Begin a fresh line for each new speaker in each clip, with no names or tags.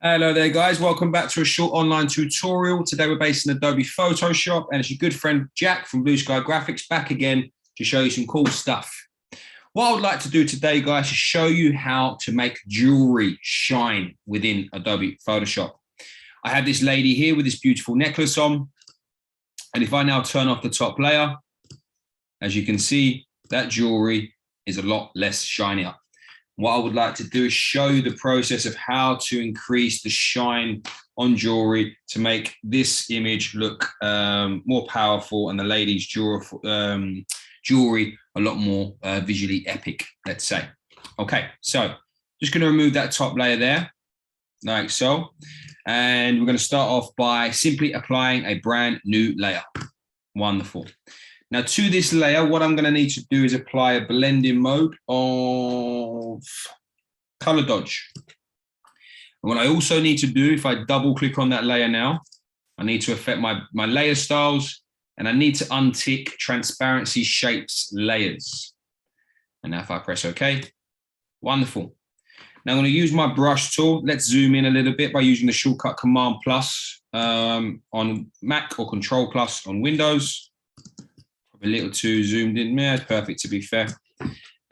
Hello there, guys. Welcome back to a short online tutorial. Today we're based in Adobe Photoshop, and it's your good friend Jack from Blue Sky Graphics back again to show you some cool stuff. What I would like to do today, guys, is show you how to make jewelry shine within Adobe Photoshop. I have this lady here with this beautiful necklace on, and if I now turn off the top layer, as you can see, that jewelry is a lot less shinier. What I would like to do is show you the process of how to increase the shine on jewelry to make this image look more powerful and the lady's jewelry a lot more visually epic, let's say. Okay, so just going to remove that top layer there, like so. And we're going to start off by simply applying a brand new layer. Wonderful. Now to this layer, what I'm going to need to do is apply a blending mode of color dodge. And what I also need to do, if I double click on that layer now, I need to affect my layer styles, and I need to untick transparency shapes layers. And now if I press OK, wonderful. Now I'm going to use my brush tool. Let's zoom in a little bit by using the shortcut Command plus on Mac or Control plus on Windows. A little too zoomed in. Yeah, it's perfect to be fair.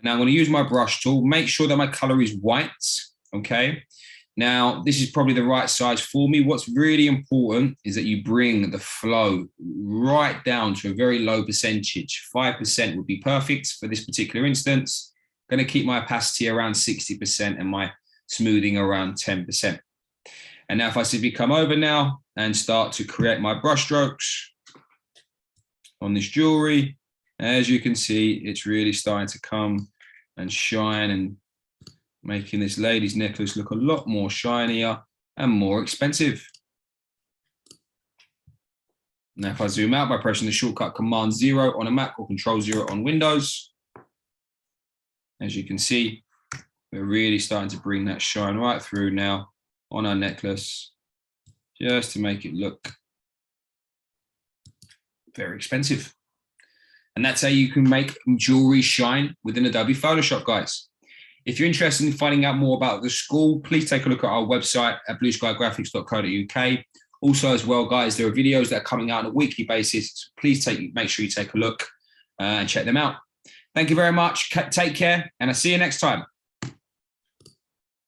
Now I'm going to use my brush tool. Make sure that my color is white. Okay. Now this is probably the right size for me. What's really important is that you bring the flow right down to a very low percentage. 5% would be perfect for this particular instance. I'm going to keep my opacity around 60% and my smoothing around 10%. And now if I simply come over now and start to create my brush strokes on this jewelry, as you can see, it's really starting to come and shine and making this lady's necklace look a lot more shinier and more expensive. Now, if I zoom out by pressing the shortcut Command 0 on a Mac or Control 0 on Windows, as you can see, we're really starting to bring that shine right through now on our necklace, just to make it look very expensive. And that's how you can make jewelry shine within Adobe Photoshop, guys. If you're interested in finding out more about the school, please take a look at our website at blueskygraphics.co.uk. Also, as well, guys, there are videos that are coming out on a weekly basis. Please make sure you take a look and check them out. Thank you very much. Take care, and I'll see you next time.